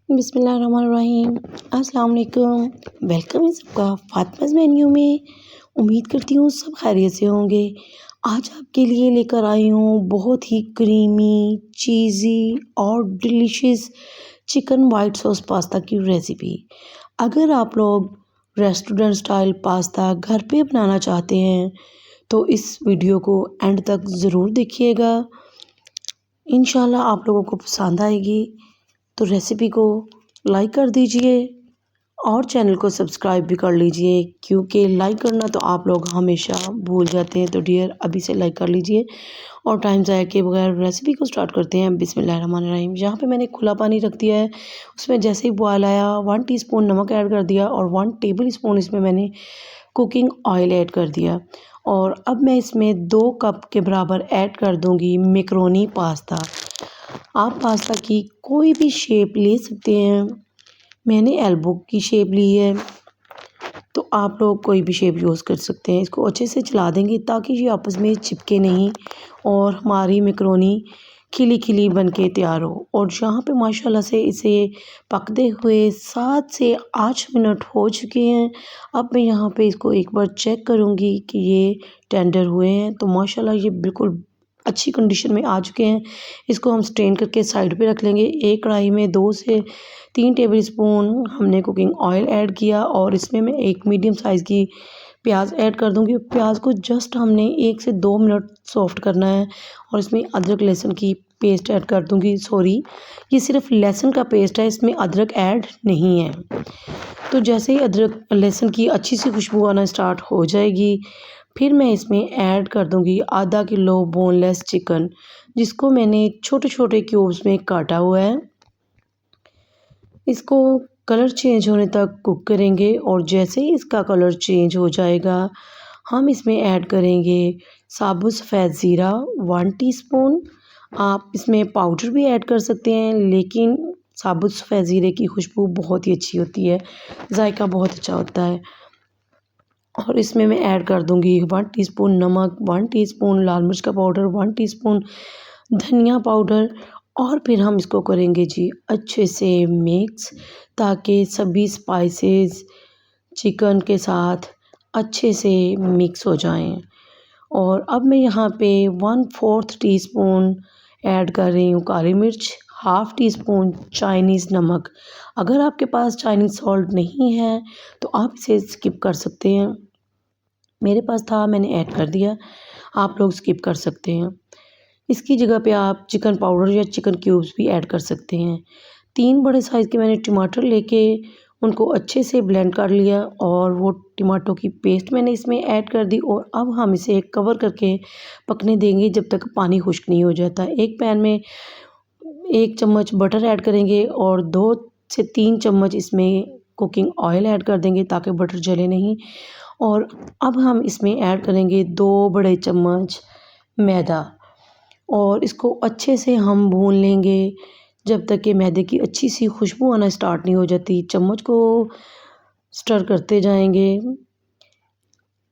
बिस्मिल्लाहिर्रहमानिर्रहीम। अस्सलाम वालेकुम। वेलकम है सबका फातिमाज़ मेन्यू में। उम्मीद करती हूँ सब खैरियत से होंगे। आज आपके लिए लेकर आई हूँ बहुत ही क्रीमी, चीज़ी और delicious chicken white sauce pasta की रेसिपी। अगर आप लोग रेस्टोरेंट स्टाइल पास्ता घर पे बनाना चाहते हैं तो इस वीडियो को एंड तक ज़रूर देखिएगा। इंशाल्लाह आप लोगों को पसंद आएगी। तो रेसिपी को लाइक कर दीजिए और चैनल को सब्सक्राइब भी कर लीजिए, क्योंकि लाइक करना तो आप लोग हमेशा भूल जाते हैं। तो डियर अभी से लाइक कर लीजिए और टाइम ज़ाया किए बगैर रेसिपी को स्टार्ट करते हैं। बिस्मिल्लाहिर्रहमानिर्रहीम। यहाँ पे मैंने खुला पानी रख दिया है, उसमें जैसे ही बॉयल आया 1 टीस्पून नमक ऐड कर दिया और 1 टेबल स्पून इसमें मैंने कुकिंग ऑयल ऐड कर दिया। और अब मैं इसमें 2 कप के बराबर ऐड कर दूँगी मैकरोनी पास्ता। आप पास्ता की कोई भी शेप ले सकते हैं। मैंने एल्बो की शेप ली है, तो आप लोग कोई भी शेप यूज़ कर सकते हैं। इसको अच्छे से चला देंगे ताकि ये आपस में चिपके नहीं और हमारी मैकरोनी खिली खिली बन के तैयार हो। और यहाँ पे माशाल्लाह से इसे पकते हुए 7 से 8 मिनट हो चुके हैं। अब मैं यहाँ पे इसको एक बार चेक करूँगी कि ये टेंडर हुए हैं। तो माशाल्लाह ये बिल्कुल अच्छी कंडीशन में आ चुके हैं। इसको हम स्ट्रेन करके साइड पे रख लेंगे। एक कढ़ाई में 2 से 3 टेबल स्पून हमने कुकिंग ऑयल ऐड किया और इसमें मैं एक मीडियम साइज़ की प्याज ऐड कर दूंगी। प्याज को जस्ट हमने 1 से 2 मिनट सॉफ्ट करना है और इसमें अदरक लहसुन की पेस्ट ऐड कर दूंगी। सॉरी, ये सिर्फ लहसुन का पेस्ट है, इसमें अदरक ऐड नहीं है। तो जैसे ही अदरक लहसुन की अच्छी सी खुशबू आना स्टार्ट हो जाएगी, फिर मैं इसमें ऐड कर दूंगी आधा किलो बोनलेस चिकन, जिसको मैंने छोटे छोटे क्यूब्स में काटा हुआ है। इसको कलर चेंज होने तक कुक करेंगे और जैसे ही इसका कलर चेंज हो जाएगा हम इसमें ऐड करेंगे साबुत सफ़ेद ज़ीरा 1 टीस्पून। आप इसमें पाउडर भी ऐड कर सकते हैं, लेकिन साबुत सफ़ेद ज़ीरे की खुशबू बहुत ही अच्छी होती है, जायका बहुत अच्छा होता है। और इसमें मैं ऐड कर दूंगी 1 टीस्पून नमक, 1 टीस्पून लाल मिर्च का पाउडर, 1 टीस्पून धनिया पाउडर। और फिर हम इसको करेंगे जी अच्छे से मिक्स, ताकि सभी स्पाइसेस चिकन के साथ अच्छे से मिक्स हो जाएं। और अब मैं यहाँ पे 1/4 टीस्पून ऐड कर रही हूँ काली मिर्च, हाफ़ टी स्पून चाइनीज़ नमक। अगर आपके पास चाइनीज़ सॉल्ट नहीं है तो आप इसे स्किप कर सकते हैं। मेरे पास था, मैंने ऐड कर दिया, आप लोग स्किप कर सकते हैं। इसकी जगह पे आप चिकन पाउडर या चिकन क्यूब्स भी ऐड कर सकते हैं। 3 बड़े साइज़ के मैंने टमाटर लेके उनको अच्छे से ब्लेंड कर लिया और वो टमाटो की पेस्ट मैंने इसमें ऐड कर दी। और अब हम इसे कवर करके पकने देंगे जब तक पानी खुश्क नहीं हो जाता। एक पैन में 1 चम्मच बटर ऐड करेंगे और 2 से 3 चम्मच इसमें कुकिंग ऑयल ऐड कर देंगे ताकि बटर जले नहीं। और अब हम इसमें ऐड करेंगे 2 बड़े चम्मच मैदा और इसको अच्छे से हम भून लेंगे जब तक कि मैदे की अच्छी सी खुशबू आना स्टार्ट नहीं हो जाती। चम्मच को स्टर करते जाएंगे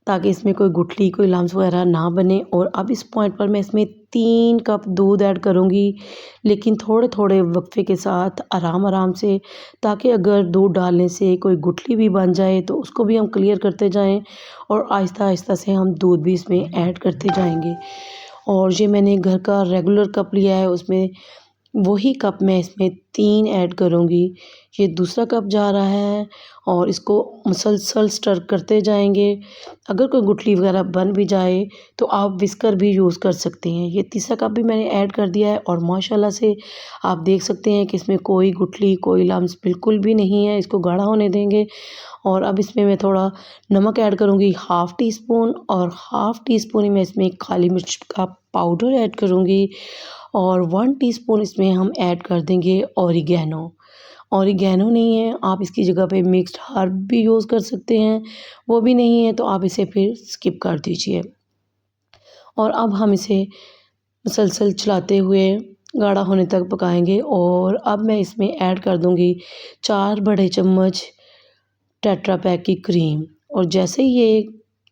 ताकि इसमें कोई गुठली, कोई लम्स वगैरह ना बने। और अब इस पॉइंट पर मैं इसमें 3 कप दूध ऐड करूँगी, लेकिन थोड़े थोड़े वक्फे के साथ आराम आराम से, ताकि अगर दूध डालने से कोई गुठली भी बन जाए तो उसको भी हम क्लियर करते जाएं और आहिस्ता आहिस्ता से हम दूध भी इसमें ऐड करते जाएंगे। और ये मैंने घर का रेगुलर कप लिया है, उसमें वही कप मैं इसमें 3 ऐड करूँगी। ये दूसरा कप जा रहा है और इसको मुसलसल स्टर करते जाएंगे। अगर कोई गुठली वगैरह बन भी जाए तो आप विस्कर भी यूज़ कर सकते हैं। ये तीसरा कप भी मैंने ऐड कर दिया है और माशाल्लाह से आप देख सकते हैं कि इसमें कोई गुठली, कोई लम्स बिल्कुल भी नहीं है। इसको गाढ़ा होने देंगे। और अब इसमें मैं थोड़ा नमक ऐड करूँगी, हाफ़ टी स्पून, और हाफ़ टी स्पून ही मैं इसमें काली मिर्च का पाउडर ऐड करूँगी। और 1 टीस्पून इसमें हम ऐड कर देंगे ऑरिगेनो। ऑरिगेनो नहीं है, आप इसकी जगह पे मिक्स्ड हर्ब भी यूज़ कर सकते हैं, वो भी नहीं है तो आप इसे फिर स्किप कर दीजिए। और अब हम इसे मुसलसल चलाते हुए गाढ़ा होने तक पकाएंगे। और अब मैं इसमें ऐड कर दूंगी 4 बड़े चम्मच टेट्रा पैक की क्रीम। और जैसे ही ये